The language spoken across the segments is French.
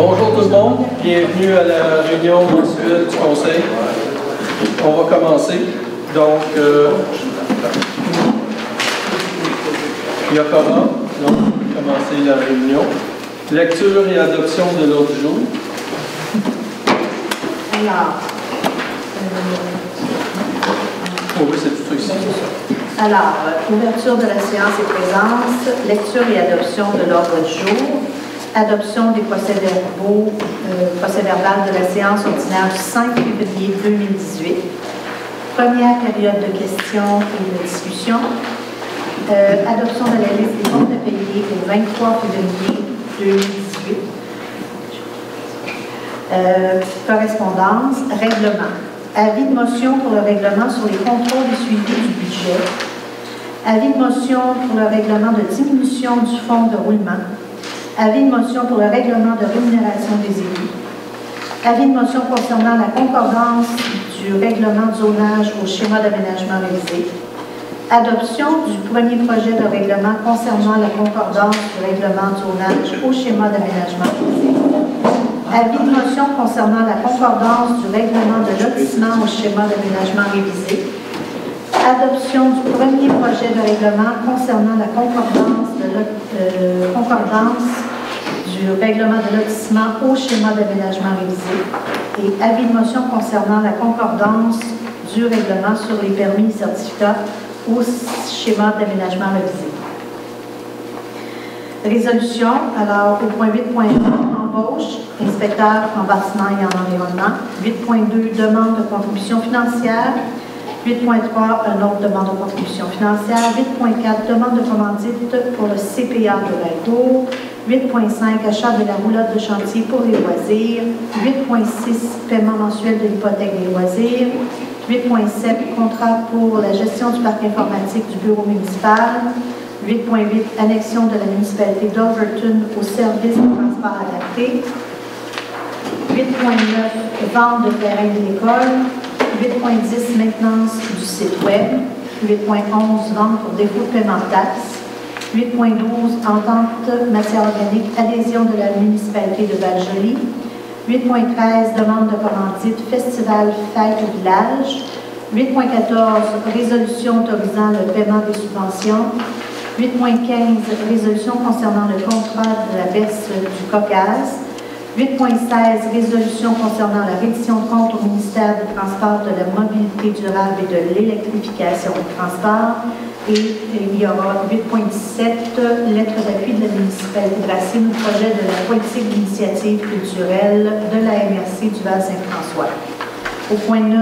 Bonjour tout le monde, bienvenue à la réunion mensuelle du Conseil. On va commencer. Donc, il y a comment? Donc, on va commencer la réunion. Lecture et adoption de l'ordre du jour. Alors, oui, c'est tout ici. alors, ouverture de la séance et présence, lecture et adoption de l'ordre du jour, adoption des procès-verbaux, procès-verbal de la séance ordinaire du 5 février 2018, première période de questions et de discussion, adoption de la liste des comptes à payer au 23 février 2018, correspondance, règlement. Avis de motion pour le règlement sur les contrôles et suivi du budget. Avis de motion pour le règlement de diminution du fonds de roulement. Avis de motion pour le règlement de rémunération des élus. Avis de motion concernant la concordance du règlement de zonage au schéma d'aménagement révisé. Adoption du premier projet de règlement concernant la concordance du règlement de zonage au schéma d'aménagement révisé. Avis de motion concernant la concordance du règlement de lotissement au schéma d'aménagement révisé. Adoption du premier projet de règlement concernant la concordance du règlement de lotissement au schéma d'aménagement révisé. Et avis de motion concernant la concordance du règlement sur les permis et certificats au schéma d'aménagement révisé. Résolution, alors au point 8.1, embauche, inspecteur en bâtiment et en environnement. 8.2, demande de contribution financière. 8.3, un autre demande de contribution financière. 8.4, demande de commandite pour le CPA de Valcourt. 8.5, achat de la roulotte de chantier pour les loisirs. 8.6, paiement mensuel de l'hypothèque des loisirs. 8.7, contrat pour la gestion du parc informatique du bureau municipal. 8.8, annexion de la municipalité d'Overton au service de transport adapté. 8.9, vente de terrain de l'école. 8.10, maintenance du site web. 8.11, vente pour défaut de paiement de taxes. 8.12, entente matière organique, adhésion de la municipalité de Val-Joli. 8.13, demande de commandite, festival fête au village. 8.14, résolution autorisant le paiement des subventions. 8.15, résolution concernant le contrat de la baisse du Caucase. 8.16, résolution concernant la reddition de compte au ministère des Transports, de la mobilité durable et de l'électrification du transport. Et il y aura 8.17, lettre d'appui de la municipalité de Racine au projet de la politique d'initiative culturelle de la MRC du Val-Saint-François. Au point 9,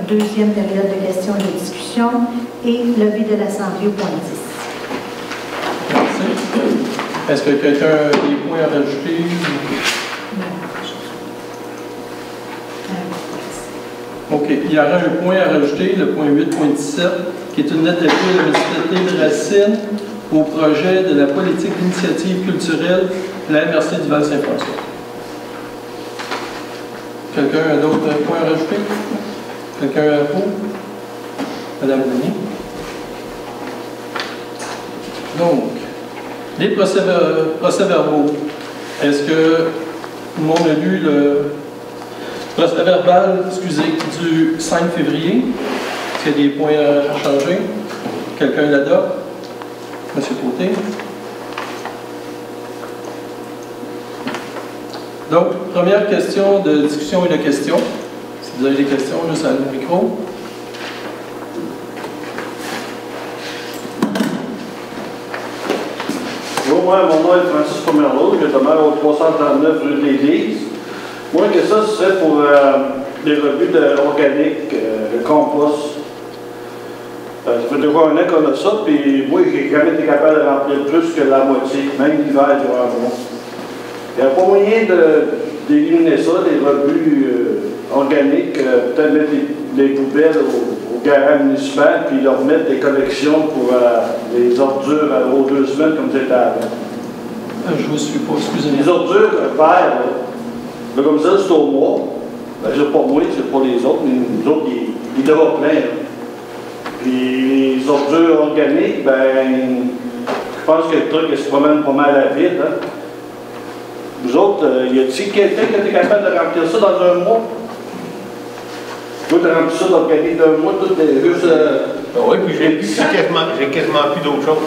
deuxième période de questions et de discussion, et levée de l'Assemblée au point 10. Merci. Est-ce que quelqu'un a des points à rajouter? OK. Il y aura un point à rajouter, le point 8.17, qui est une lettre d'appui de la municipalité de Racine au projet de la politique d'initiative culturelle de la MRC du Val-Saint-François. Quelqu'un a d'autres points à rajouter? Quelqu'un a un point? Madame Denis. Donc, les procès-verbaux. Est-ce que tout le monde a lu le procès-verbal, du 5 février? Est-ce qu'il y a des points à changer? Quelqu'un l'adopte? Monsieur Côté. Donc, première question de discussion et de questions. Si vous avez des questions, juste à le micro. Bonjour, moi, mon nom est Francis Pomerleau, je demeure au 339 rue de l'Église. Moi, que ça, ce serait pour les rebuts organiques, le compost. Ça fait déjà un an qu'on a ça, puis moi, j'ai jamais été capable de remplir plus que la moitié, même l'hiver durant le mois. Il n'y a pas moyen d'éliminer ça, les rebuts organiques, peut-être mettre les poubelles au garage municipal, puis leur mettre des collections pour les ordures aux 2 semaines, comme c'était avant. Je ne vous suis pas, excusez-moi. Les ordures vertes, là, comme ça, c'est au mois. Ben, c'est pas moi, c'est pas les autres, mais nous autres, ils devraient plein. Là. Puis les ordures organiques, ben, je pense que le truc se promène pas mal à vite. Hein. Vous autres, y a-t-il quelqu'un qui était capable de remplir ça dans un mois? Toi, tu as rempli ça dans le cahier d'un mois, tout est juste. Oui, puis j'ai quasiment plus d'autre chose.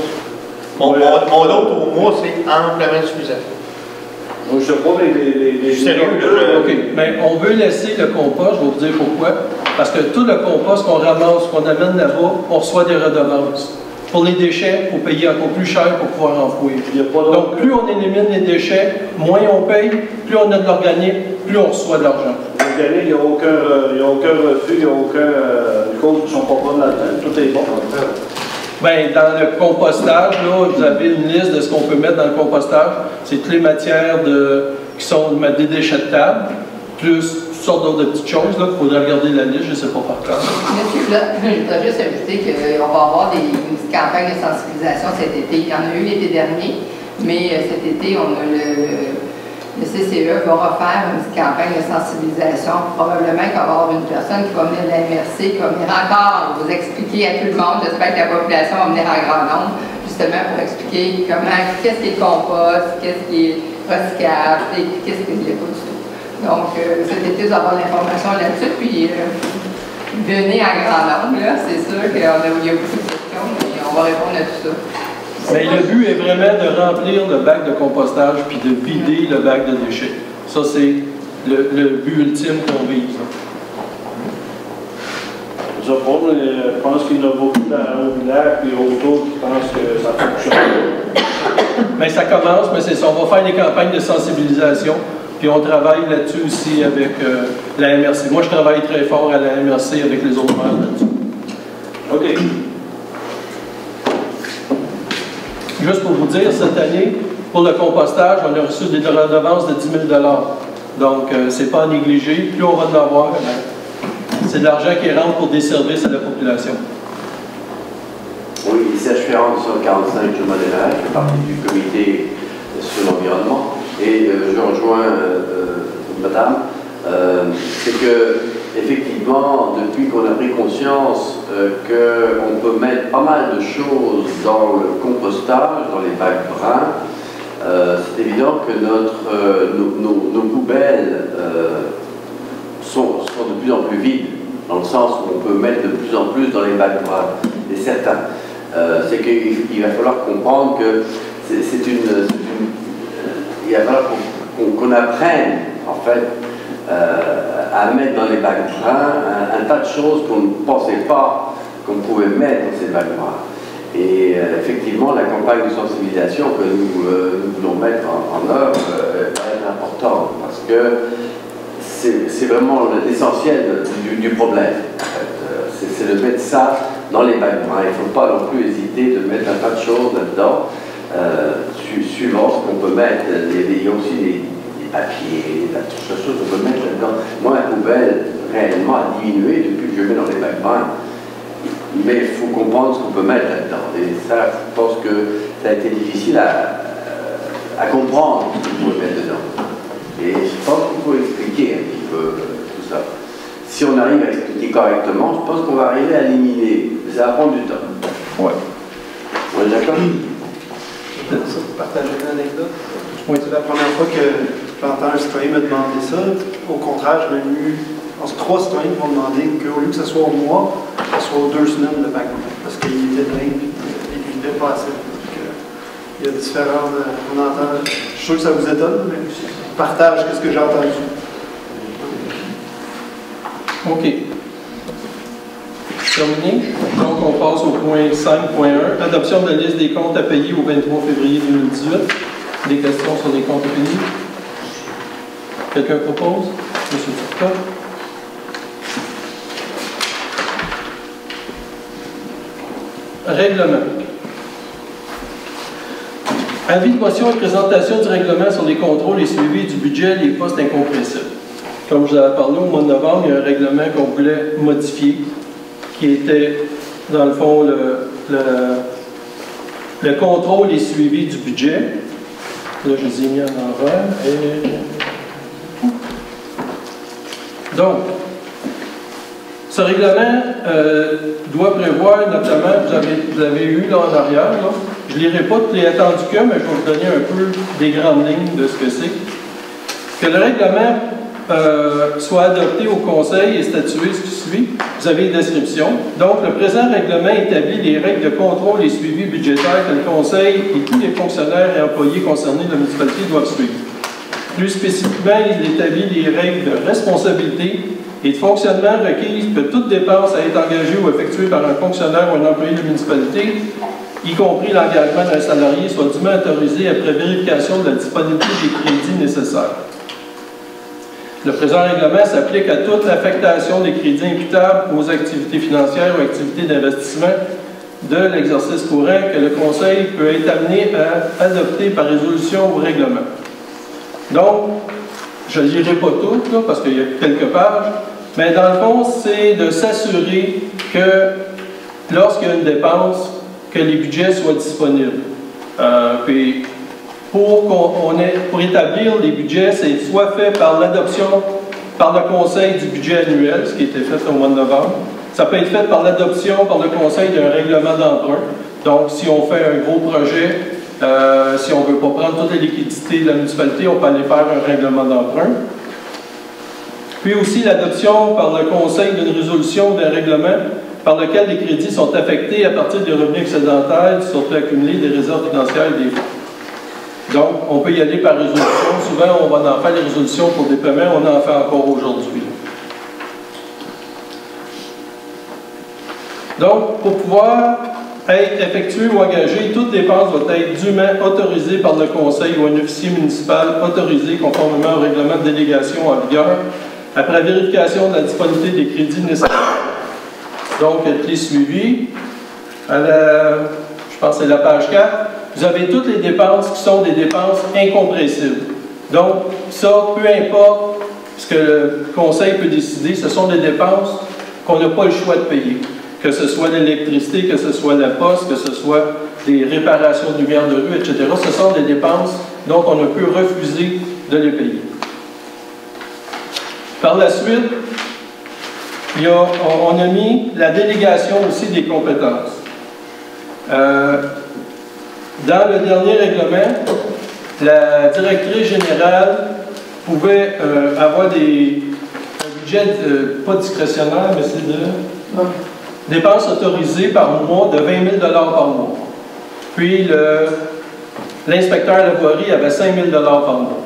Mon autre au mois, c'est amplement suffisant. Moi, je sais pas, les sérieux, OK. Mais on veut laisser le compost, je vais vous dire pourquoi. Parce que tout le compost qu'on ramasse, qu'on amène là-bas, on reçoit des redevances. Pour les déchets, il faut payer encore plus cher pour pouvoir enfouir. Donc, plus on élimine les déchets, moins on paye, plus on a de l'organique, plus on reçoit de l'argent. L'organique, il n'y a aucun refus, il n'y a aucun cause qui ne sont pas bonnes là-dedans. Tout est bon. Bien, dans le compostage, là, vous avez une liste de ce qu'on peut mettre dans le compostage. C'est toutes les matières qui sont des déchets de table, plus toutes sortes d'autres petites choses. Il faudrait regarder la liste, je ne sais pas par cœur. Monsieur Plot, je voudrais juste ajouter qu'on va avoir une petite campagne de sensibilisation cet été. Il y en a eu l'été dernier, mais cet été, on a le CCE va refaire une petite campagne de sensibilisation. Probablement qu'il va y avoir une personne qui va venir de la MRC, qui va venir encore vous expliquer à tout le monde. J'espère que la population va venir en grand nombre, justement pour expliquer qu'est-ce qui est compost, qu'est-ce qui est recyclable, qu'est-ce qui n'est pas du tout. Donc, cet été, vous allez avoir l'information là-dessus, puis venez en grand nombre, là. C'est sûr qu'il y a beaucoup de questions, mais on va répondre à tout ça. Mais le but est vraiment de remplir le bac de compostage puis de vider le bac de déchets. Ça, c'est le but ultime qu'on vise. Je pense qu'il y en a beaucoup au village et autour qui pensent que ça fonctionne. Mais ça commence, mais c'est ça. On va faire des campagnes de sensibilisation, puis on travaille là-dessus aussi avec la MRC. Moi, je travaille très fort à la MRC avec les autres maires là-dessus. OK. Juste pour vous dire, cette année, pour le compostage, on a reçu des redevances de 10 000 $. Donc, c'est pas à négliger. Plus on va en avoir, c'est de l'argent qui rentre pour des services à la population. Oui, Serge Ferrand, 245, je m'adhère, je fais partie du comité sur l'environnement. Et je rejoins madame, c'est que, effectivement, depuis qu'on a pris conscience qu'on peut mettre pas mal de choses dans le compostage, dans les bacs bruns, c'est évident que nos poubelles sont de plus en plus vides, dans le sens où on peut mettre de plus en plus dans les bacs bruns. Et certains. C'est qu'il va falloir comprendre que il va falloir qu'on apprenne, en fait, à mettre dans les bacs bruns un tas de choses qu'on ne pensait pas qu'on pouvait mettre dans ces bacs bruns. Et effectivement, la campagne de sensibilisation que nous voulons mettre en œuvre va être importante parce que c'est vraiment l'essentiel du problème. En fait. C'est de mettre ça dans les bacs bruns. Il ne faut pas non plus hésiter de mettre un tas de choses là-dedans, suivant ce qu'on peut mettre. Il y a aussi des papiers, des choses qu'on peut mettre là-dedans. Moi, la poubelle, réellement, a diminué depuis que je mets dans les bacs bruns. Mais il faut comprendre ce qu'on peut mettre là-dedans. Et ça, je pense que ça a été difficile à comprendre ce qu'on pouvait mettre dedans. Et je pense qu'il faut expliquer un petit peu tout ça. Si on arrive à expliquer correctement, je pense qu'on va arriver à éliminer. Mais ça va prendre du temps. Ouais. On est d'accord? Je peux partager une anecdote. Oui. C'est la première fois que j'entends un citoyen me demander ça. Au contraire, j'ai même eu 3 citoyens qui m'ont demandé qu'au lieu que ce soit au mois, ce soit aux 2 semaines de bac. Parce qu'il était plein et il n'était pas assez. Il y a différents. On entend. Je suis sûr que ça vous étonne, mais je partage ce que j'ai entendu. OK. Terminé. Donc, on passe au point 5.1. Adoption de la liste des comptes à payer au 23 février 2018. Des questions sur les comptes à payer? Quelqu'un propose? Monsieur Turcotte? Règlement. Avis de motion et présentation du règlement sur les contrôles et suivis du budget des postes incompressibles. Comme je vous avais parlé au mois de novembre, il y a un règlement qu'on voulait modifier, qui était, dans le fond, le contrôle et suivi du budget. Là, je les ai mis en envers. Donc, ce règlement doit prévoir notamment, vous avez eu là en arrière, là, je ne lirai pas tous les attendus que, mais je vais vous donner un peu des grandes lignes de ce que c'est. Que le règlement soit adopté au Conseil et statué ce qui suit. Vous avez une description. Donc, le présent règlement établit les règles de contrôle et suivi budgétaire que le Conseil et tous les fonctionnaires et employés concernés de la municipalité doivent suivre. Plus spécifiquement, il établit les règles de responsabilité et de fonctionnement requises que toute dépense à être engagée ou effectuée par un fonctionnaire ou un employé de la municipalité, y compris l'engagement d'un salarié, soit dûment autorisé après vérification de la disponibilité des crédits nécessaires. Le présent règlement s'applique à toute affectation des crédits imputables aux activités financières ou activités d'investissement de l'exercice courant que le Conseil peut être amené à adopter par résolution ou règlement. Donc, je ne lirai pas tout, là, parce qu'il y a quelques pages, mais dans le fond, c'est de s'assurer que lorsqu'il y a une dépense, que les budgets soient disponibles. Puis, pour établir les budgets, c'est soit fait par l'adoption par le Conseil du budget annuel, ce qui a été fait au mois de novembre. Ça peut être fait par l'adoption par le Conseil d'un règlement d'emprunt. Donc, si on fait un gros projet, si on ne veut pas prendre toute la liquidité de la municipalité, on peut aller faire un règlement d'emprunt. Puis aussi l'adoption par le Conseil d'une résolution d'un règlement par lequel les crédits sont affectés à partir des revenus excédentaires, surtout accumulés des réserves financières et des fonds. Donc, on peut y aller par résolution. Souvent, on va en faire les résolutions pour des paiements, on en fait encore aujourd'hui. Donc, pour pouvoir être effectuée ou engagée, toute dépense doit être dûment autorisée par le Conseil ou un officier municipal autorisé conformément au règlement de délégation en vigueur, après vérification de la disponibilité des crédits nécessaires. Donc, elle est suivie. Je pense que c'est la page 4. Vous avez toutes les dépenses qui sont des dépenses incompressibles. Donc, ça, peu importe ce que le Conseil peut décider, ce sont des dépenses qu'on n'a pas le choix de payer. Que ce soit l'électricité, que ce soit la poste, que ce soit des réparations de lumière de rue, etc. Ce sont des dépenses dont on ne peut refuser de les payer. Par la suite, on a mis la délégation aussi des compétences. Dans le dernier règlement, la directrice générale pouvait avoir un budget, pas discrétionnaire, mais c'est de dépenses autorisées par mois de 20 000 par mois. Puis l'inspecteur à la voirie avait 5 000 par mois.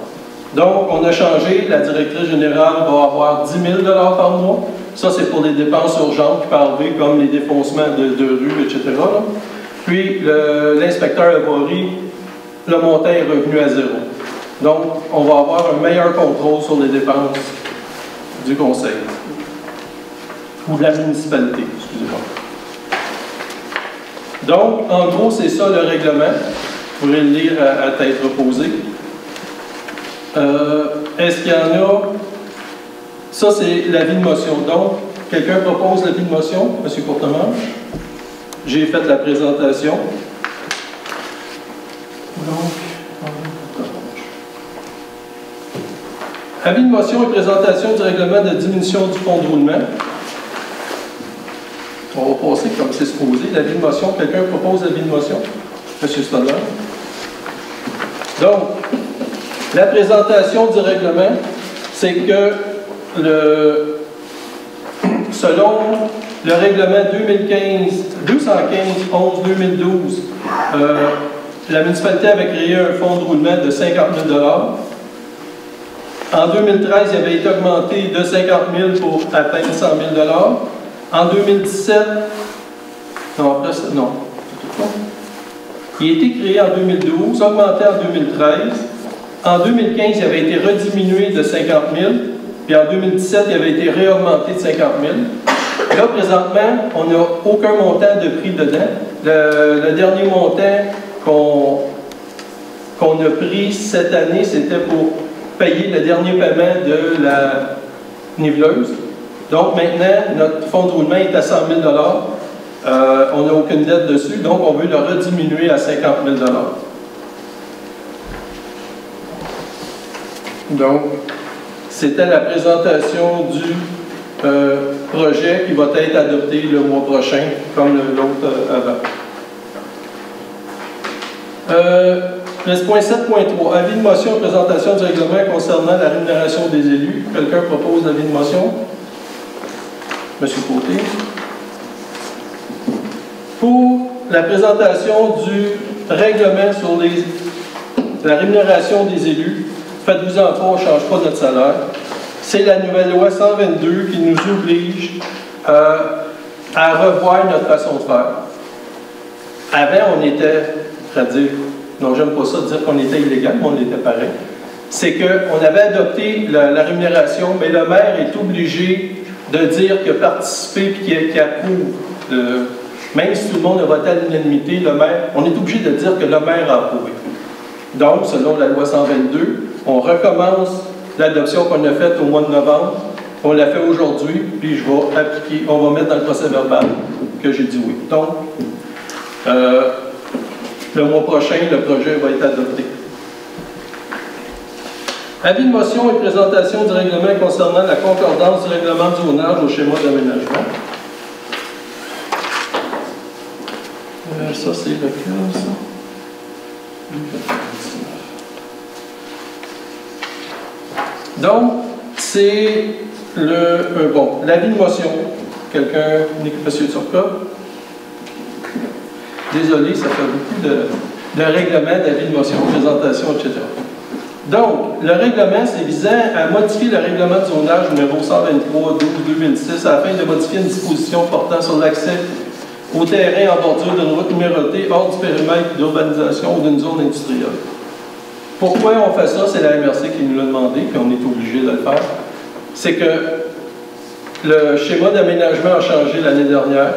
Donc, on a changé, la directrice générale va avoir 10 000 par mois. Ça, c'est pour les dépenses urgentes qui peuvent arriver, comme les défoncements de rue, etc. Là. Puis, l'inspecteur à la voirie, le montant est revenu à zéro. Donc, on va avoir un meilleur contrôle sur les dépenses du conseil. Ou de la municipalité, excusez-moi. Donc, en gros, c'est ça le règlement. Vous pourrez le lire à tête reposée. Est-ce qu'il y en a? Ça, c'est l'avis de motion. Donc, quelqu'un propose l'avis de motion? M. Courtemanche? J'ai fait la présentation. Donc, avis de motion et présentation du règlement de diminution du fonds de roulement. On va passer comme c'est supposé. L'avis de motion. Quelqu'un propose l'avis de motion? M. Stoddard. Donc, la présentation du règlement, c'est que selon le règlement 215-11-2012, la municipalité avait créé un fonds de roulement de 50 000 $. En 2013, il avait été augmenté de 50 000 pour atteindre 100 000 $. En 2017, il a été créé en 2012, augmenté en 2013. En 2015, il avait été rediminué de 50 000, puis en 2017, il avait été réaugmenté de 50 000. Là, présentement, on n'a aucun montant de prix dedans. Le dernier montant qu'on a pris cette année, c'était pour payer le dernier paiement de la niveleuse. Donc maintenant, notre fonds de roulement est à 100 000 $. On n'a aucune dette dessus, donc on veut le rediminuer à 50 000 $. Donc, c'était la présentation du projet qui va être adopté le mois prochain, comme l'autre avant. reste point 7.3. Avis de motion, présentation du règlement concernant la rémunération des élus. Quelqu'un propose l'avis de motion? Monsieur Côté. Pour la présentation du règlement sur la rémunération des élus, faites-vous-en pas, on ne change pas notre salaire. C'est la nouvelle loi 122 qui nous oblige à revoir notre façon de faire. Avant, on était, non, j'aime pas ça dire qu'on était illégal, mais on était pareil. C'est qu'on avait adopté la rémunération, mais le maire est obligé de dire qu'il a participé et qu'il approuve. Même si tout le monde a voté à l'unanimité, le maire, on est obligé de dire que le maire a approuvé. Donc, selon la loi 122, on recommence l'adoption qu'on a faite au mois de novembre. On l'a fait aujourd'hui, puis je vais appliquer, on va mettre dans le procès verbal que j'ai dit oui. Donc, le mois prochain, le projet va être adopté. Avis de motion et présentation du règlement concernant la concordance du règlement du zonage au schéma d'aménagement. Ça, c'est lequel, ça? Donc, c'est l'avis de motion. Quelqu'un, M. Turcotte? Désolé, ça fait beaucoup de règlements, d'avis de motion, présentation, etc. Donc, le règlement, c'est visant à modifier le règlement de zonage numéro 123/12/2006 afin de modifier une disposition portant sur l'accès au terrain en bordure d'une route numérotée hors du périmètre d'urbanisation ou d'une zone industrielle. Pourquoi on fait ça? C'est la MRC qui nous l'a demandé, puis on est obligé de le faire. C'est que le schéma d'aménagement a changé l'année dernière,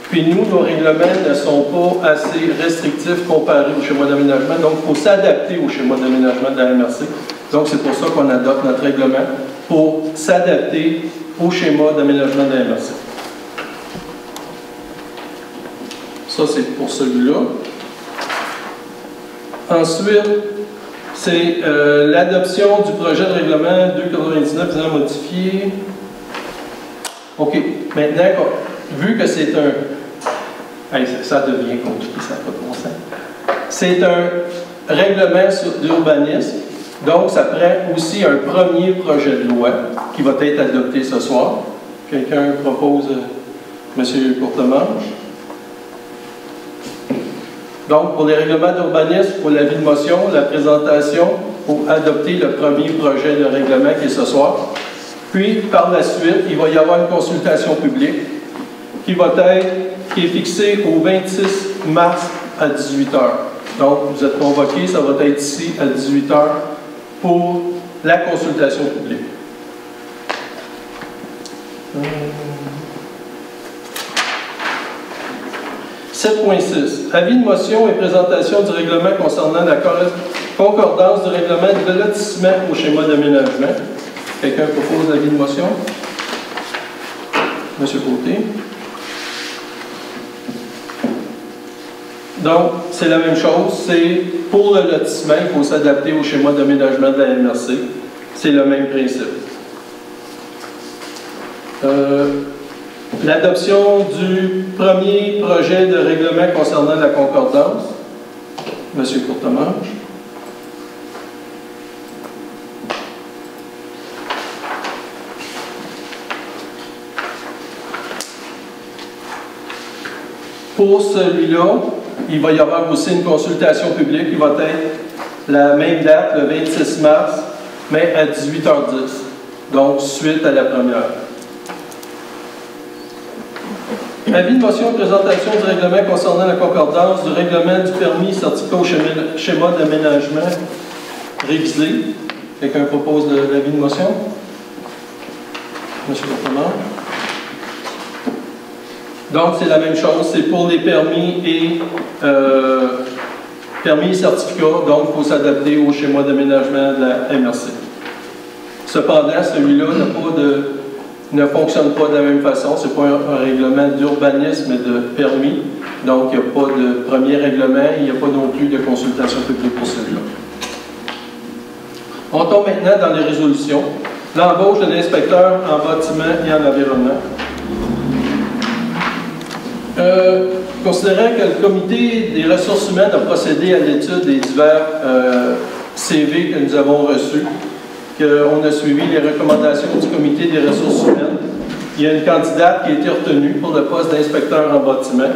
puis nous, nos règlements ne sont pas assez restrictifs comparés au schéma d'aménagement, donc il faut s'adapter au schéma d'aménagement de la MRC. Donc c'est pour ça qu'on adopte notre règlement, pour s'adapter au schéma d'aménagement de la MRC. Ça, c'est pour celui-là. Ensuite, c'est l'adoption du projet de règlement 299 visant à modifier. OK. Maintenant, vu que c'est un... Hey, ça devient compliqué, ça n'a pas de bon sens. C'est un règlement d'urbanisme, donc ça prend aussi un premier projet de loi qui va être adopté ce soir. Quelqu'un propose, M. Courtemanche. Donc, pour les règlements d'urbanisme, pour l'avis de motion, la présentation, pour adopter le premier projet de règlement qui est ce soir. Puis, par la suite, il va y avoir une consultation publique qui est fixée au 26 mars à 18h. Donc, vous êtes convoqués, ça va être ici à 18h pour la consultation publique. 7.6. Avis de motion et présentation du règlement concernant la concordance du règlement de lotissement au schéma d'aménagement. Quelqu'un propose l'avis de motion? Monsieur Côté. Donc, c'est la même chose. C'est pour le lotissement, il faut s'adapter au schéma d'aménagement de la MRC. C'est le même principe. L'adoption du premier projet de règlement concernant la concordance. Monsieur Courtemanche. Pour celui-là, il va y avoir aussi une consultation publique qui va être la même date, le 26 mars, mais à 18h10. Donc, suite à la première. Avis de motion de présentation du règlement concernant la concordance du règlement du permis certificat au schéma d'aménagement révisé. Quelqu'un propose l'avis de motion? Monsieur Courtemanche. Donc, c'est la même chose. C'est pour les permis et certificats. Donc, il faut s'adapter au schéma d'aménagement de la MRC. Cependant, celui-là ne fonctionne pas de la même façon. Ce n'est pas un règlement d'urbanisme et de permis. Donc, il n'y a pas de premier règlement. Il n'y a pas non plus de consultation publique pour celui-là. On tombe maintenant dans les résolutions. L'embauche de l'inspecteur en bâtiment et en environnement. Considérant que le comité des ressources humaines a procédé à l'étude des divers CV que nous avons reçus, qu'on a suivi les recommandations du comité des ressources humaines, il y a une candidate qui a été retenue pour le poste d'inspecteur en bâtiment.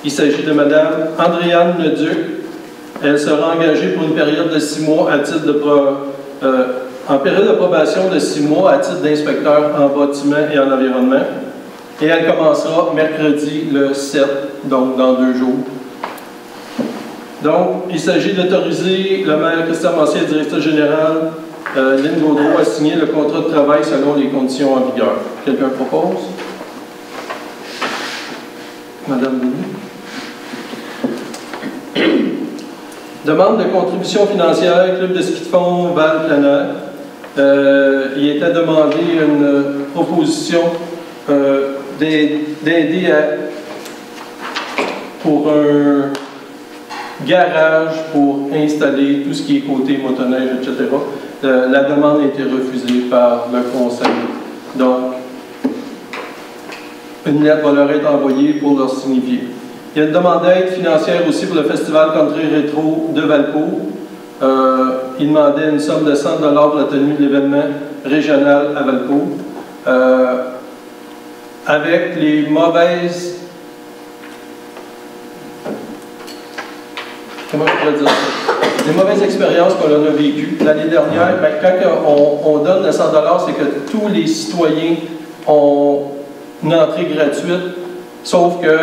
Il s'agit de Mme Andréane Leduc. Elle sera engagée pour une période de 6 mois à titre de en période de probation de 6 mois à titre d'inspecteur en bâtiment et en environnement. Et elle commencera mercredi le 7, donc dans 2 jours. Donc, il s'agit d'autoriser le maire Christian Massier, directeur général, Lynn Gaudreau, à signer le contrat de travail selon les conditions en vigueur. Quelqu'un propose? Madame Denis. Demande de contribution financière, Club de ski de fond Val-Planaire. Il était demandé une proposition d'aider pour un garage pour installer tout ce qui est côté motoneige, etc. La demande a été refusée par le conseil. Donc, une lettre va leur être envoyée pour leur signifier. Il y a une demande d'aide financière aussi pour le Festival Country Rétro de Valcourt. Il demandait une somme de 100 $ pour la tenue de l'événement régional à Valcourt. Avec les mauvaises... Comment je pourrais dire ça? Les mauvaises expériences qu'on a vécues l'année dernière, quand on donne le 100 $, c'est que tous les citoyens ont une entrée gratuite, sauf que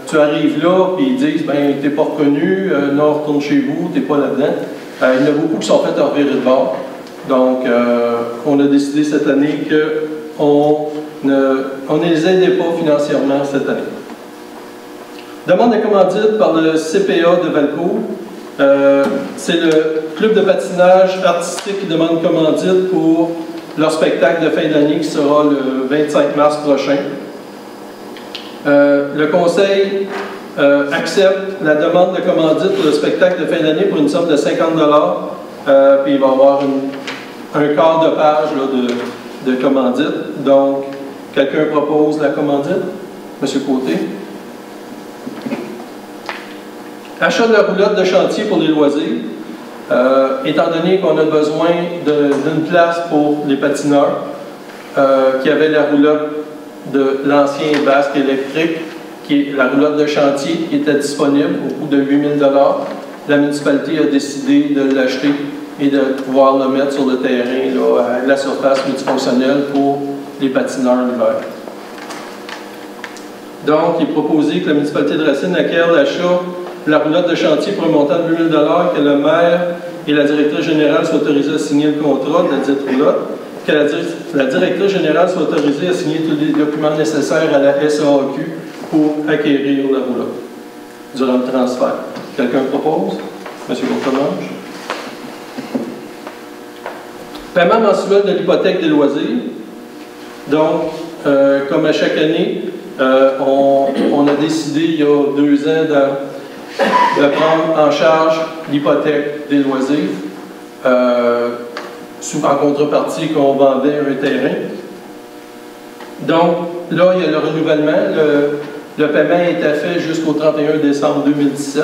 tu arrives là, puis ils disent, ben, t'es pas reconnu, non, retourne chez vous, t'es pas là-dedans. Il y en a beaucoup qui sont faits à revirer de bord. Donc, on a décidé cette année qu'on ne les aidait pas financièrement cette année. Demande de commandite par le CPA de Valcourt. C'est le club de patinage artistique qui demande commandite pour leur spectacle de fin d'année qui sera le 25 mars prochain. Le conseil accepte la demande de commandite pour le spectacle de fin d'année pour une somme de 50 $. Puis il va y avoir un quart de page là, de commandite. Donc, quelqu'un propose la commandite? Monsieur Côté. Achat de la roulotte de chantier pour les loisirs. Étant donné qu'on a besoin d'une place pour les patineurs, qui avait la roulotte de l'ancien basque électrique, qui est la roulotte de chantier qui était disponible au coût de 8 000 $, la municipalité a décidé de l'acheter et de pouvoir le mettre sur le terrain, là, à la surface multifonctionnelle pour les patineurs l'hiver. Donc, il est proposé que la municipalité de Racine acquiert l'achat de la roulotte de chantier pour un montant de 8 000 $, que le maire et la directrice générale soient autorisés à signer le contrat de la dite roulotte, que la directrice générale soit autorisée à signer tous les documents nécessaires à la SAAQ pour acquérir la roulotte durant le transfert. Quelqu'un propose? Monsieur Courtemanche. Paiement mensuel de l'hypothèque des loisirs. Donc, comme à chaque année, on a décidé il y a 2 ans de prendre en charge l'hypothèque des loisirs en contrepartie qu'on vendait un terrain. Donc, là, il y a le renouvellement. Le paiement était fait jusqu'au 31 décembre 2017.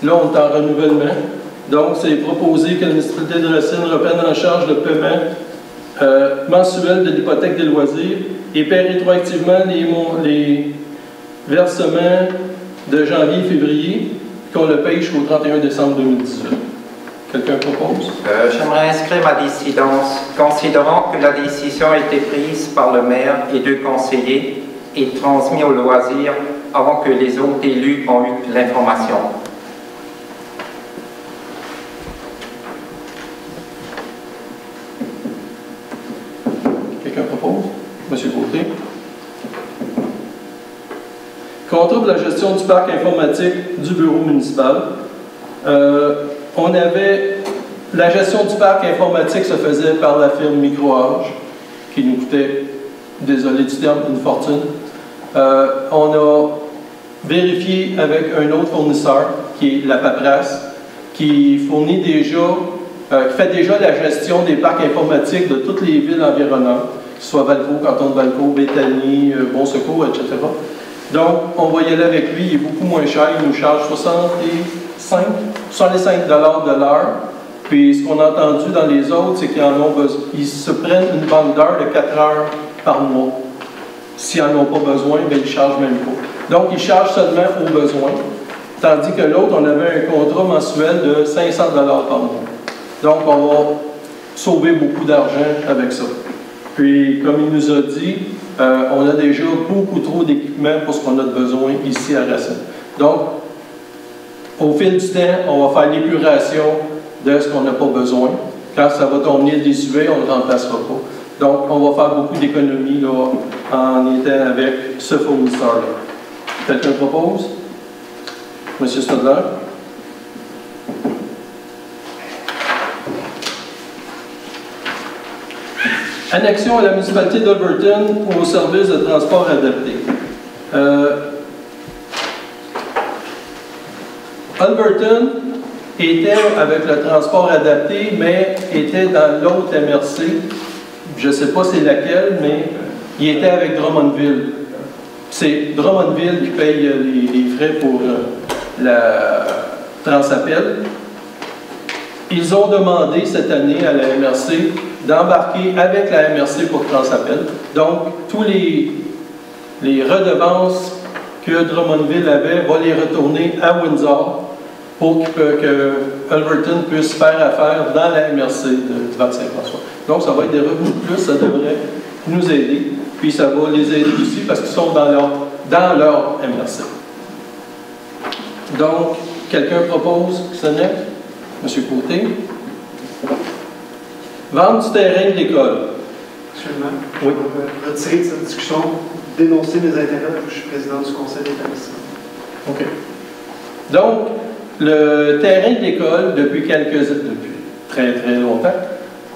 Là, on est en renouvellement. Donc, c'est proposé que la municipalité de Racine reprenne en charge le paiement mensuel de l'hypothèque des loisirs et paie rétroactivement les versements de janvier et février, qu'on le paye jusqu'au 31 décembre 2018. Quelqu'un propose? J'aimerais inscrire ma dissidence, considérant que la décision a été prise par le maire et 2 conseillers et transmise au loisir avant que les autres élus ont eu l'information. Quelqu'un propose? Monsieur Gauthier. Contrat pour la gestion du parc informatique du bureau municipal. On avait... La gestion du parc informatique se faisait par la firme Microage, qui nous coûtait, désolé du terme, une fortune. On a vérifié avec un autre fournisseur, qui est la Paperasse, qui fournit déjà, qui fait déjà la gestion des parcs informatiques de toutes les villes environnantes, que ce soit Valcourt, canton de Valcourt, Béthanie, Bon Secours, etc. Donc, on va y aller avec lui, il est beaucoup moins cher, il nous charge 65 $ de l'heure. Puis ce qu'on a entendu dans les autres, c'est qu'ils en ont besoin. Ils se prennent une banque d'heures de 4 heures par mois. S'ils n'en ont pas besoin, bien, ils ne chargent même pas. Donc, ils chargent seulement aux besoins. Tandis que l'autre, on avait un contrat mensuel de 500 $ par mois. Donc, on va sauver beaucoup d'argent avec ça. Puis, comme il nous a dit, on a déjà beaucoup trop d'équipements pour ce qu'on a de besoin ici à Racine. Donc, au fil du temps, on va faire l'épuration de ce qu'on n'a pas besoin. Quand ça va tomber désuet, on ne le remplacera pas. Donc, on va faire beaucoup d'économies en étant avec ce fournisseur-là. Quelqu'un propose? Monsieur Stadler? Annexion à la municipalité d'Alberton au service de transport adapté. Alberton était avec le transport adapté, mais était dans l'autre MRC. Je ne sais pas c'est laquelle, mais il était avec Drummondville. C'est Drummondville qui paye les frais pour la Transappel. Ils ont demandé cette année à la MRC d'embarquer avec la MRC pour Transappel. Donc, tous les redevances que Drummondville avait, va les retourner à Windsor pour que Alberton puisse faire affaire dans la MRC de Val-Saint-François. Donc, ça va être des revenus de plus, ça devrait nous aider. Puis, ça va les aider aussi parce qu'ils sont dans leur MRC. Donc, quelqu'un propose que ça n'est? Monsieur Côté. Vente du terrain de l'école. Monsieur le maire, Oui. je vais retirer de cette discussion, dénoncer mes intérêts, je suis président du conseil d'établissement. OK. Donc, le terrain de l'école, depuis très, très longtemps,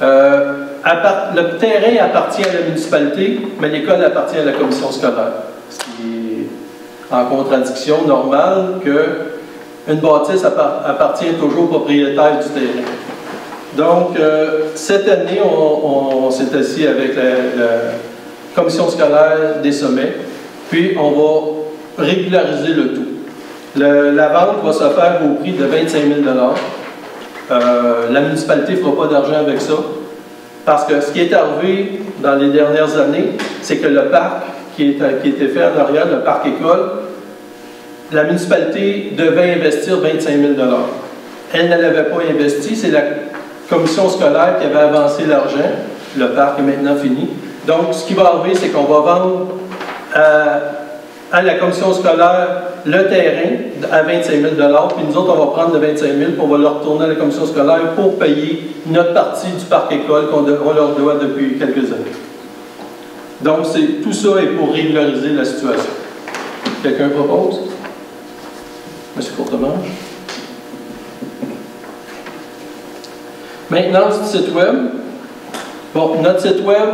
le terrain appartient à la municipalité, mais l'école appartient à la commission scolaire. Ce qui est en contradiction normale qu'une bâtisse appartient toujours au propriétaire du terrain. Donc, cette année, on s'est assis avec la commission scolaire des sommets, puis on va régulariser le tout. La vente va se faire au prix de 25 000 $. La municipalité ne fera pas d'argent avec ça, parce que ce qui est arrivé dans les dernières années, c'est que le parc qui était fait en arrière, le parc école, la municipalité devait investir 25 000 $. Elle ne l'avait pas investi, c'est la commission scolaire qui avait avancé l'argent. Le parc est maintenant fini. Donc, ce qui va arriver, c'est qu'on va vendre à la commission scolaire le terrain à 25 000 $, puis nous autres, on va prendre le 25 000 $, puis on va le retourner à la commission scolaire pour payer notre partie du parc école qu'on leur doit depuis quelques années. Donc, tout ça est pour régulariser la situation. Quelqu'un propose? Monsieur Courtemanche. Maintenance du site web. Bon, notre site web,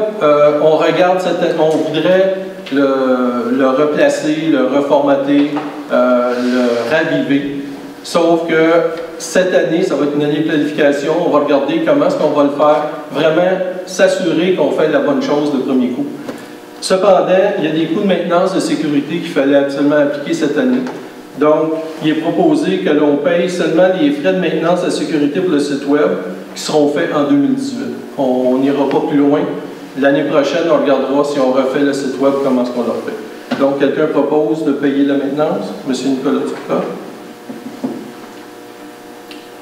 on regarde, on voudrait le replacer, le reformater, le raviver. Sauf que cette année, ça va être une année de planification. On va regarder comment est-ce qu'on va le faire, vraiment s'assurer qu'on fait la bonne chose de premier coup. Cependant, il y a des coûts de maintenance de sécurité qu'il fallait absolument appliquer cette année. Donc, il est proposé que l'on paye seulement les frais de maintenance de sécurité pour le site web qui seront faits en 2018. On n'ira pas plus loin. L'année prochaine, on regardera si on refait le site web, comment est-ce qu'on l'a fait. Donc, quelqu'un propose de payer la maintenance? Monsieur Nicolas Turcotte.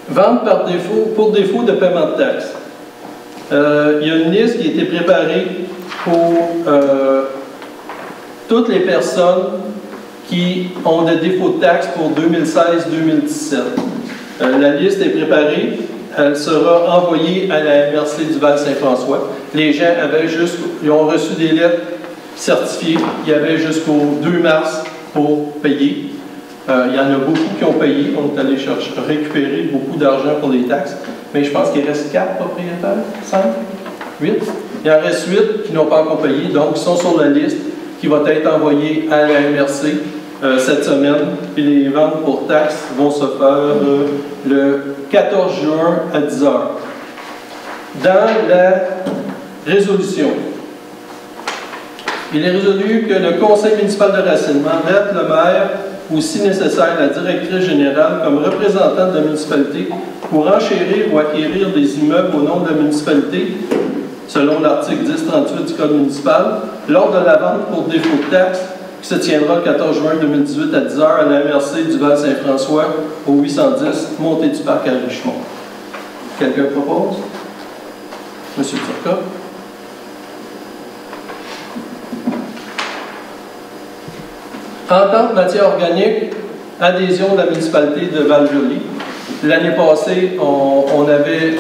Vente par défaut, pour défaut de paiement de taxes. Il y a une liste qui a été préparée pour toutes les personnes qui ont des défauts de taxes pour 2016-2017. La liste est préparée. Elle sera envoyée à la MRC du Val-Saint-François. Les gens ils ont reçu des lettres certifiées. Il y avait jusqu'au 2 mars pour payer. Il y en a beaucoup qui ont payé. On est allé récupérer beaucoup d'argent pour les taxes. Mais je pense qu'il reste 4 propriétaires, 5, 8. Il en reste 8 qui n'ont pas encore payé. Donc, ils sont sur la liste qui va être envoyée à la MRC cette semaine. Puis les ventes pour taxes vont se faire le 14 juin à 10 h. Dans la résolution, Il est résolu que le conseil municipal de Racine mandate le maire ou, si nécessaire, la directrice générale comme représentante de la municipalité pour enchérir ou acquérir des immeubles au nom de la municipalité, selon l'article 1038 du Code municipal, lors de la vente pour défaut de taxe qui se tiendra le 14 juin 2018 à 10h à la MRC du Val-Saint-François au 810 Montée du Parc à Richemont. Quelqu'un propose? Monsieur Turcotte. Entente matière organique, adhésion de la municipalité de Val-Joli. L'année passée, on avait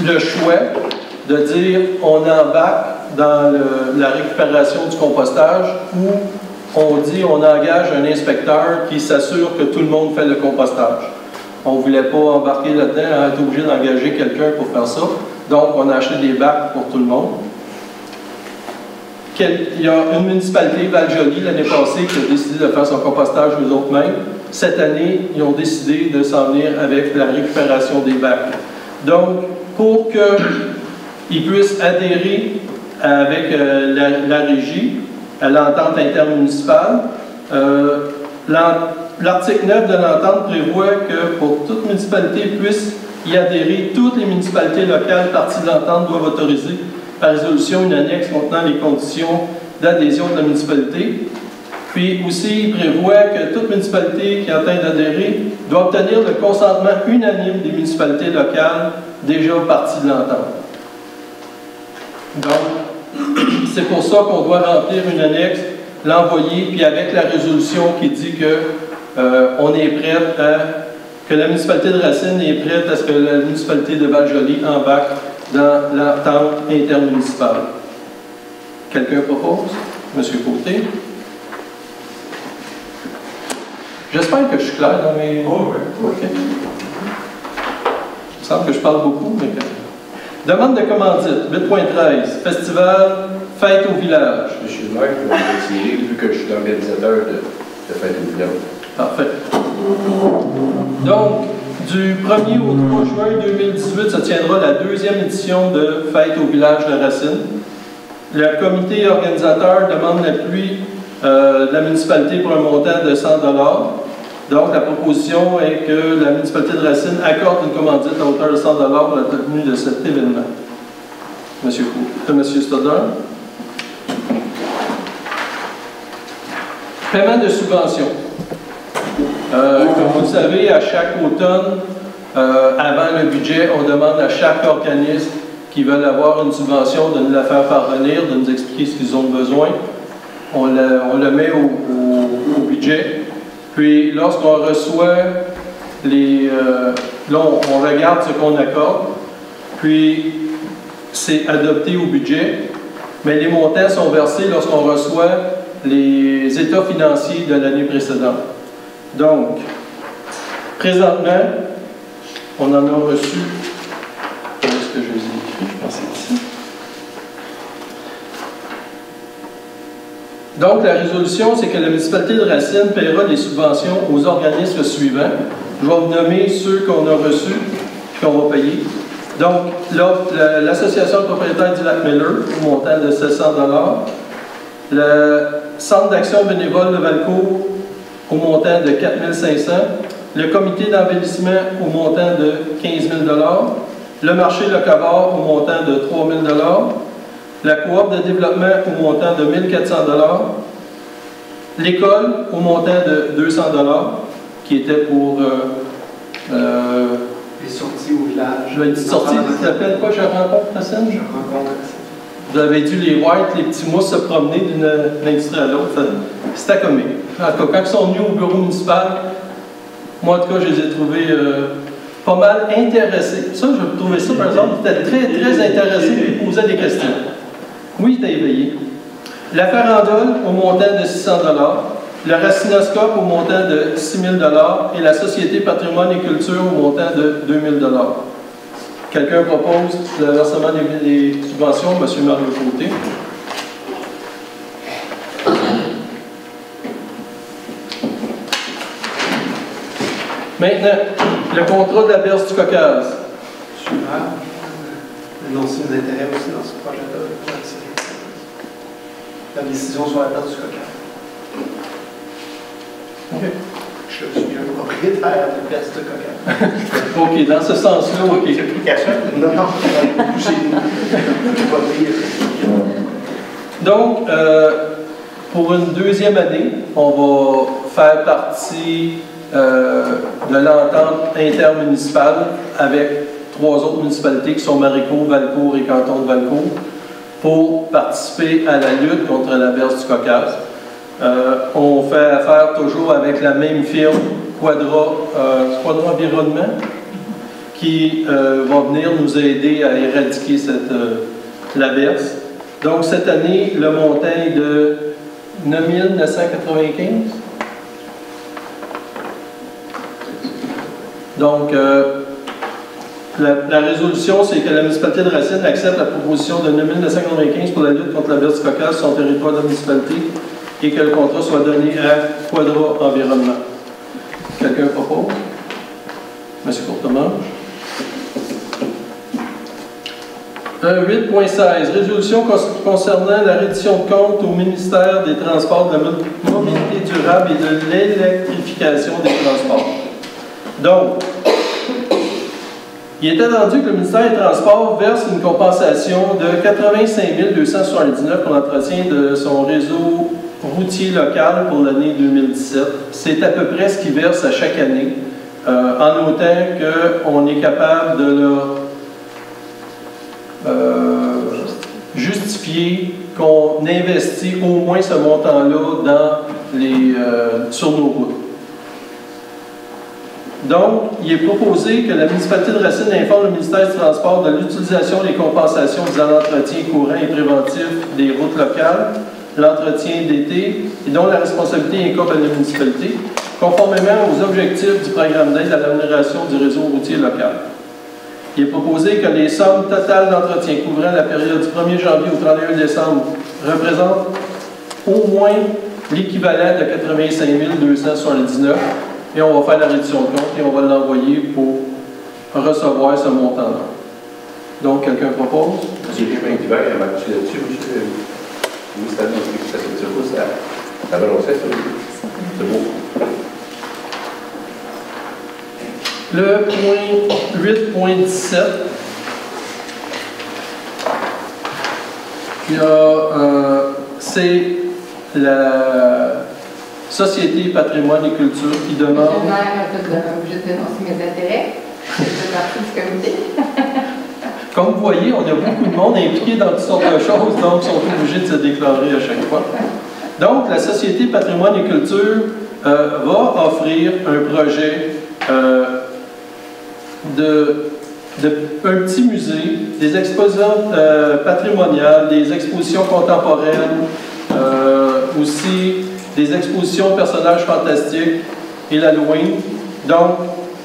le choix de dire on embarque dans la récupération du compostage ou on dit on engage un inspecteur qui s'assure que tout le monde fait le compostage. On ne voulait pas embarquer là-dedans, être obligé d'engager quelqu'un pour faire ça. Donc, on a acheté des bacs pour tout le monde. Il y a une municipalité, Val-Joli, l'année passée, qui a décidé de faire son compostage eux autres mêmes. Cette année, ils ont décidé de s'en venir avec la récupération des bacs. Donc, pour qu'ils puissent adhérer avec la régie à l'entente intermunicipale, l'article 9 de l'entente prévoit que pour toute municipalité puisse y adhérer, toutes les municipalités locales parties de l'entente doivent autoriser par résolution une annexe contenant les conditions d'adhésion de la municipalité. Puis aussi, il prévoit que toute municipalité qui entend d'adhérer doit obtenir le consentement unanime des municipalités locales déjà parties de l'entente. Donc, c'est pour ça qu'on doit remplir une annexe, l'envoyer, puis avec la résolution qui dit que on est prête que la municipalité de Racine est prête à ce que la municipalité de Val-Joli embarque dans l'entente intermunicipale. Quelqu'un propose? Monsieur Côté? J'espère que je suis clair dans mes... Oh, oui. Okay. Il me semble que je parle beaucoup, mais... Demande de commandite, 8.13, festival, fête au village. Je suis le maire qui va me retirer, vu que je suis l'organisateur de fête au village. Parfait. Donc, du 1er au 3 juin 2018 se tiendra la deuxième édition de Fête au village de Racine. Le comité organisateur demande l'appui de la municipalité pour un montant de 100 $. Donc, la proposition est que la municipalité de Racine accorde une commandite à hauteur de 100 $ pour la tenue de cet événement. Monsieur Stoddard. Paiement de subvention. Comme vous le savez, à chaque automne, avant le budget, on demande à chaque organisme qui veulent avoir une subvention de nous la faire parvenir, de nous expliquer ce qu'ils ont besoin. On le met au budget. Puis, lorsqu'on reçoit là, on regarde ce qu'on accorde. Puis, c'est adopté au budget. Mais les montants sont versés lorsqu'on reçoit les états financiers de l'année précédente. Donc, présentement, on en a reçu, où est-ce que je les ai écrits? Je pense que c'est ici. Donc, la résolution, c'est que la municipalité de Racine paiera des subventions aux organismes suivants. Je vais vous nommer ceux qu'on a reçus et qu'on va payer. Donc, l'association de propriétaires du lac Miller, au montant de 700 $. Le centre d'action bénévole de Valcourt, au montant de 4 500 $. Le comité d'embellissement au montant de 15 000 $. Le marché Locavard au montant de 3 000 $. La coop de développement au montant de 1 400 $. L'école au montant de 200 $, qui était pour... les sorties au village. Une petite sortie qui s'appelle quoi? Je rencontre Racine? Je rencontre Racine. Vous avez dû les voir, les petits mousses se promener d'une industrie à l'autre. C'était comique. En tout cas, quand ils sont venus au bureau municipal, moi, en tout cas, je les ai trouvés pas mal intéressés. Ça, je trouvais ça, par exemple, ils étaient très, très intéressés et ils posaient des questions. Oui, ils étaient éveillés. La farandole au montant de 600 $. Le racinoscope au montant de 6 000 $ et la Société Patrimoine et Culture au montant de 2 000 $. Quelqu'un propose le versement des subventions? M. Mario Côté. Maintenant, le contrat de la berge du Caucase. Super. Annoncer nos intérêts aussi dans ce projet-là. la décision sur la perte du coquin. OK. Je suis un propriétaire de perte de coquin. OK, dans ce sens-là, OK. C'est plus qu'à ça. Non, non, chez nous. Pas pire. Donc, pour une deuxième année, on va faire partie de l'entente intermunicipale avec 3 autres municipalités qui sont Maricourt, Valcourt et Canton de Valcourt pour participer à la lutte contre la berce du Caucase. On fait affaire toujours avec la même firme, Quadra Environnement, qui va venir nous aider à éradiquer la berce. Donc, cette année, le montant est de 9 995. Donc, la résolution, c'est que la municipalité de Racine accepte la proposition de 9 995 pour la lutte contre la berce du Caucase sur son territoire de municipalité et que le contrat soit donné à Quadra Environnement. Quelqu'un propose? Monsieur Courtemanche. 8.16. Résolution concernant la reddition de comptes au ministère des Transports, de la mobilité durable et de l'électrification des transports. Donc, il est attendu que le ministère des Transports verse une compensation de 85 279 pour l'entretien de son réseau routier local pour l'année 2017. C'est à peu près ce qu'il verse à chaque année, en autant qu'on est capable de leur justifier qu'on investit au moins ce montant-là sur nos routes. Donc, il est proposé que la municipalité de Racine informe le ministère du Transport de l'utilisation des compensations visant l'entretien courant et préventif des routes locales, l'entretien d'été, et dont la responsabilité incombe à la municipalité, conformément aux objectifs du programme d'aide à l'amélioration du réseau routier local. Il est proposé que les sommes totales d'entretien couvrant la période du 1er janvier au 31 décembre représentent au moins l'équivalent de 85 279 et on va faire la réduction de compte et on va l'envoyer pour recevoir ce montant-là. Donc, quelqu'un propose? J'ai rien d'hiver, il y a marché là-dessus, monsieur. Oui, ça balançait, ça. C'est beau. Le point 8.17, c'est la Société Patrimoine et Culture qui demande... Monsieur le maire a tout obligé de dénoncer mes intérêts. Je fais partie du comité. Comme vous voyez, on a beaucoup de monde impliqué dans toutes sortes de choses, donc ils sont obligés de se déclarer à chaque fois. Donc, la Société Patrimoine et Culture va offrir un projet un petit musée, des expositions patrimoniales, des expositions contemporaines, aussi des expositions personnages fantastiques et l'Halloween. Donc,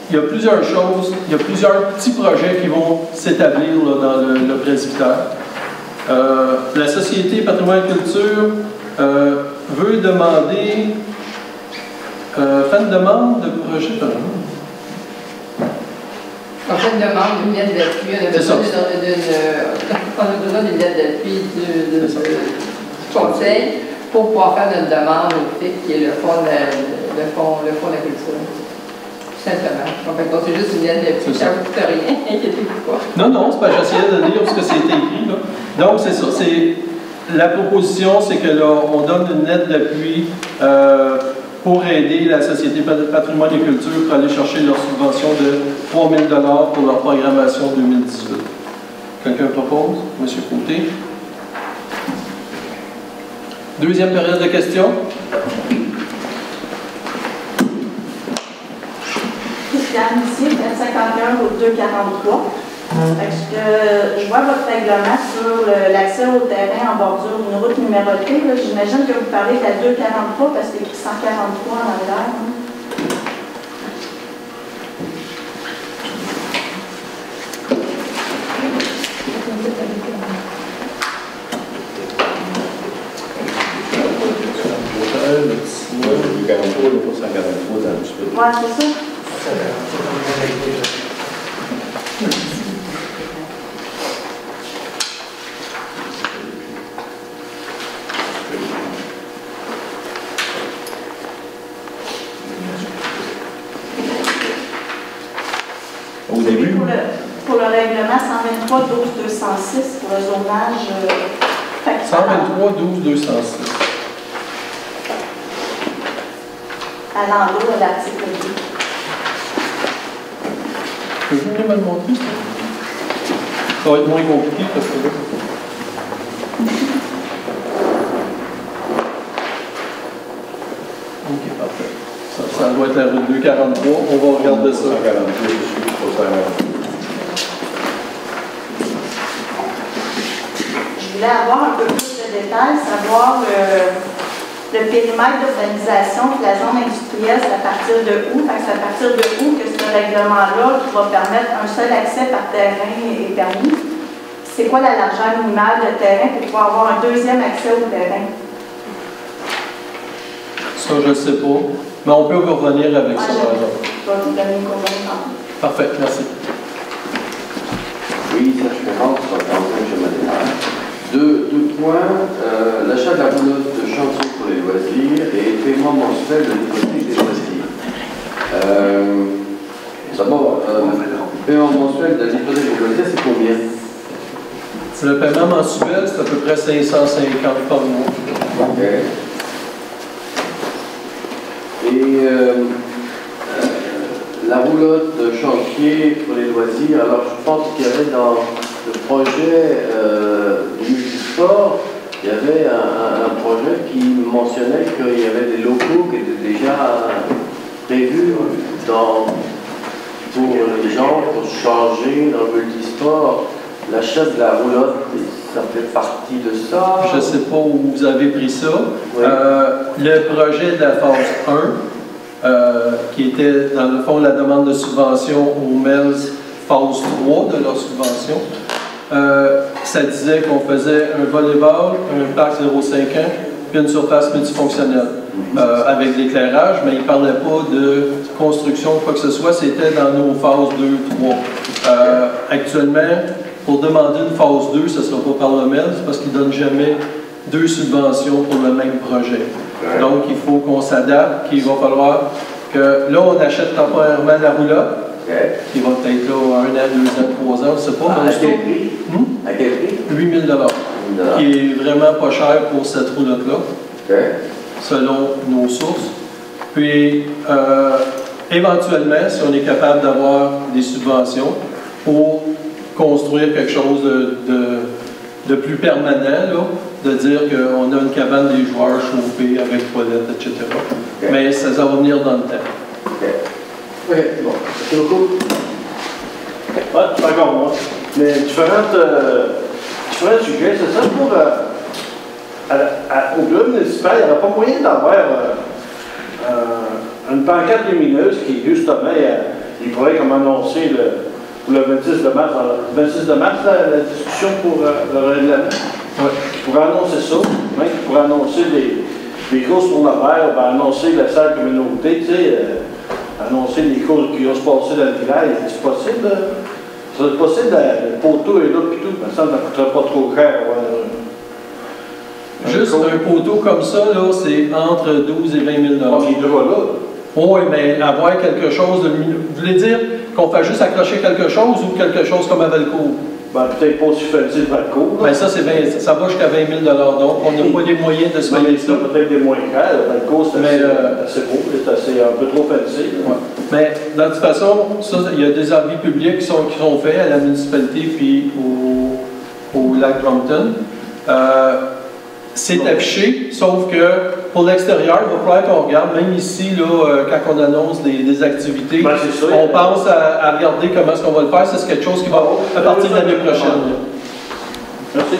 il y a plusieurs choses, il y a plusieurs petits projets qui vont s'établir dans le presbytère. La Société Patrimoine et Culture veut demander, fait une demande de projet. En fait, une demande d'une lettre d'appui. On a besoin d'une lettre d'appui du conseil pour pouvoir faire notre demande au FIC, qui est le fonds de la culture. Tout simplement. Donc, c'est juste une lettre d'appui. Ça ne vous coûte rien, inquiétez-vous pas. Non, c'est pas, j'essayais de lire ce que c'était écrit. Là. Donc, c'est ça. La proposition, c'est que là, on donne une lettre d'appui pour aider la Société Patrimoine et Culture pour aller chercher leur subvention de 3 000 $ pour leur programmation 2018. Quelqu'un propose? Monsieur Côté. Deuxième période de questions. Christiane, ici, 51 au 243. Je vois votre règlement sur l'accès au terrain en bordure d'une route numérotée. J'imagine que vous parlez de la 243 parce qu'il y a écrit 143 en arrière. Le 43, le 143, dans un petit peu. Ouais, c'est ça. 123 12 206 pour le zonage. 123 12 206. À l'endroit de l'article 2. Peux-vous venir me le montrer, ça? Ça va être moins compliqué parce que là. Ok, parfait. Ça doit être la route 243. On va regarder ça. 142, je suis 340. Je voulais avoir un peu plus de détails, savoir le périmètre d'urbanisation de la zone industrielle, c'est à partir de où? C'est à partir de où que ce règlement-là qui va permettre un seul accès par terrain est permis? C'est quoi la largeur minimale de terrain pour pouvoir avoir un deuxième accès au terrain? Ça, je ne sais pas. Mais on peut revenir avec ça, par exemple. Je vais vous donner une commande. Parfait, merci. Oui, ça je comprends, ça va je me démarre. Deux points, l'achat de la roulotte de chantier pour les loisirs et paiement mensuel de l'hypothèque des loisirs. D'abord, paiement mensuel de l'hypothèque des loisirs, c'est combien? Le paiement mensuel, c'est à peu près 550 par mois. OK. Et la roulotte de chantier pour les loisirs, alors je pense qu'il y avait dans le projet du multisport, il y avait un projet qui mentionnait qu'il y avait des locaux qui étaient déjà prévus pour les gens, pour changer dans le multisport. L'achat de la roulotte, ça fait partie de ça? Je ne sais pas où vous avez pris ça. Oui. Le projet de la phase 1, qui était dans le fond la demande de subvention au MELS phase 3 de leur subvention, ça disait qu'on faisait un volleyball, un parc 0,5 ans, puis une surface multifonctionnelle avec l'éclairage, mais il ne parlait pas de construction, quoi que ce soit, c'était dans nos phases 2, 3. Actuellement, pour demander une phase 2, ce ne sera pas par le MELS parce qu'ils ne donnent jamais 2 subventions pour le même projet. Donc, il faut qu'on s'adapte, qu'il va falloir que là, on achète temporairement la roulotte, qui va peut-être là 1 an, 2 ans, 3 ans, je ne sais pas. À quel prix? À quel prix? 8 000 $, qui est vraiment pas cher pour cette roulotte-là, selon nos sources. Puis, éventuellement, si on est capable d'avoir des subventions pour construire quelque chose de plus permanent, là, de dire qu'on a une cabane des joueurs chauffée avec toilette, etc. Mais ça va venir dans le temps. OK, c'est bon. Merci beaucoup. Oui, c'est encore moi. Mais différents sujets, c'est ça pour... au bureau municipal, il n'y aurait pas moyen d'avoir une pancarte lumineuse qui, justement, il pourrait comme annoncer le 26 de mars, la discussion pour le règlement. Qui pourrait annoncer ça, même qui pourrait annoncer les courses pour l'hiver, annoncer la salle communauté, tu sais, annoncer les courses qui vont se passer dans l'hiver. C'est possible? Ça serait possible, le poteau est là et tout, mais ça ne coûterait pas trop cher. Juste un poteau comme ça, là, c'est entre 12 et 20 000 $. Il est là. Oui, mais avoir quelque chose de... Vous voulez dire qu'on fait juste accrocher quelque chose ou quelque chose comme à Valcourt? Peut-être pas aussi facile de Valcourt. Ben ça, ça va jusqu'à 20 000 $. Donc, on n'a pas les moyens de se payer ça. Peut-être des moins chers. Valcourt, c'est assez beau, c'est assez un peu trop fancy. Ouais. Mais, de toute façon, ça, il y a des avis publics qui sont faits à la municipalité puis au lac Brompton. C'est affiché, sauf que pour l'extérieur, il va falloir qu'on regarde, même ici, là, quand on annonce des activités, on pense à regarder comment est-ce qu'on va le faire. C'est quelque chose qui va à partir de l'année prochaine. Merci.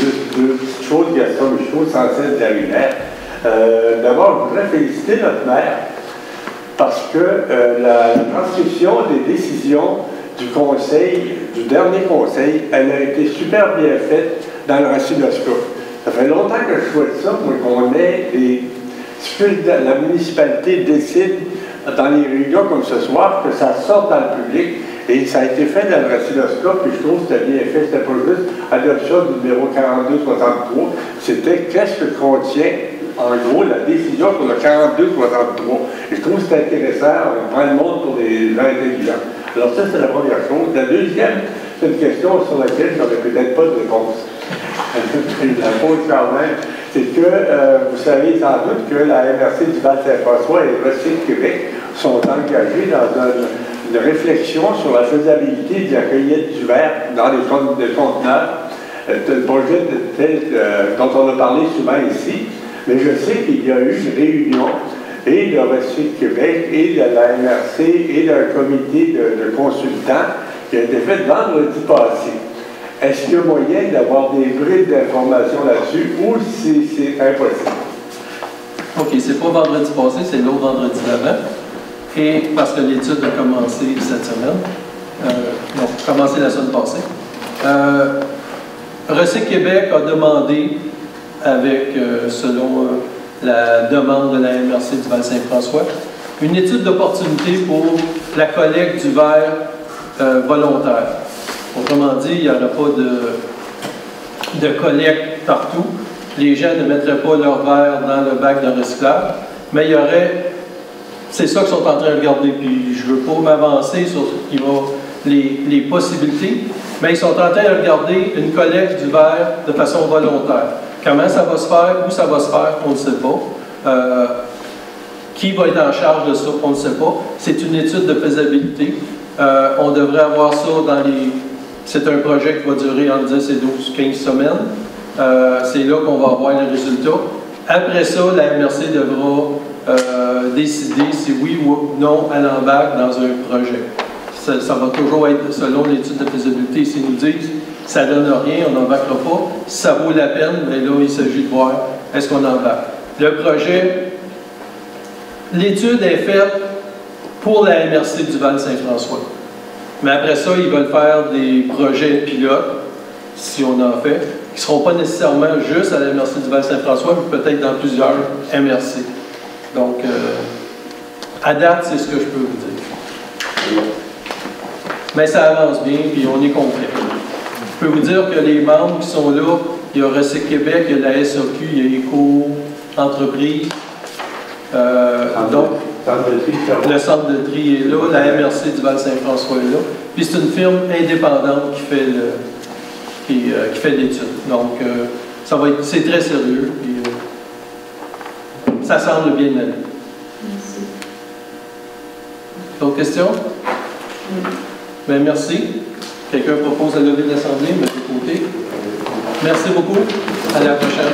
Juste deux petites choses, Gaston Michaud, sans cesse de la lumière. D'abord, je voudrais féliciter notre maire parce que la transcription des décisions du conseil, du dernier conseil, elle a été super bien faite dans le racinoscope. Ça fait longtemps que je souhaite ça, moi, qu'on ait ce que la municipalité décide dans les réunions comme ce soir, que ça sorte dans le public. Et ça a été fait dans le racinoscope, et je trouve que c'était bien fait. C'était pas juste adoption du numéro 42-63. C'était qu'est-ce que contient en gros, la décision sur le 42-63. Et je trouve que c'est intéressant, on prend le monde pour des gens intelligents. Alors ça, c'est la première chose. La deuxième, c'est une question sur laquelle je n'aurais peut-être pas de réponse. Je la pose quand même. C'est que, vous savez sans doute que la MRC du Val-Saint-François et le Recycle Québec sont engagés dans une réflexion sur la faisabilité de la cueillette du verre dans les conteneurs. C'est un projet dont on a parlé souvent ici, mais je sais qu'il y a eu une réunion et le Recycle Québec et de la MRC et d'un comité de consultants qui a été fait vendredi passé. Est-ce qu'il y a moyen d'avoir des bribes d'informations là-dessus ou c'est impossible? OK, c'est pas vendredi passé, c'est l'autre vendredi d'avant. Et parce que l'étude a commencé cette semaine, non, commencé la semaine passée. Recycle Québec a demandé, avec, selon la demande de la MRC du Val-Saint-François, une étude d'opportunité pour la collecte du verre volontaire. Autrement dit, il n'y aura pas de collecte partout. Les gens ne mettraient pas leur verre dans le bac de recyclage, mais il y aurait, c'est ça qu'ils sont en train de regarder, puis je ne veux pas m'avancer sur les possibilités, mais ils sont en train de regarder une collecte du verre de façon volontaire. Comment ça va se faire, où ça va se faire, on ne sait pas. Qui va être en charge de ça, on ne sait pas. C'est une étude de faisabilité. On devrait avoir ça dans les... C'est un projet qui va durer entre 10 et 12-15 semaines. C'est là qu'on va avoir les résultats. Après ça, la MRC devra décider si oui ou non elle embarque dans un projet. Ça va toujours être selon l'étude de faisabilité. S'ils nous disent ça ne donne rien, on n'embarquera pas. Si ça vaut la peine, mais là, il s'agit de voir est-ce qu'on embarque. Le projet, l'étude est faite pour la MRC du Val-Saint-François. Mais après ça, ils veulent faire des projets pilotes, si on en fait, qui ne seront pas nécessairement juste à la MRC du Val-Saint-François, mais peut-être dans plusieurs MRC. Donc, à date, c'est ce que je peux vous dire. Mais ça avance bien, puis on est complet. Je peux vous dire que les membres qui sont là, il y a Recycle Québec, il y a la SAQ, il y a Éco-Entreprise, donc le centre de tri est là, la MRC du Val-Saint-François est là, puis c'est une firme indépendante qui fait l'étude. Donc, c'est très sérieux, puis ça semble bien aller. Merci. D'autres questions? Bien, merci. Quelqu'un propose la levée de l'Assemblée, de côté. Merci beaucoup. À la prochaine.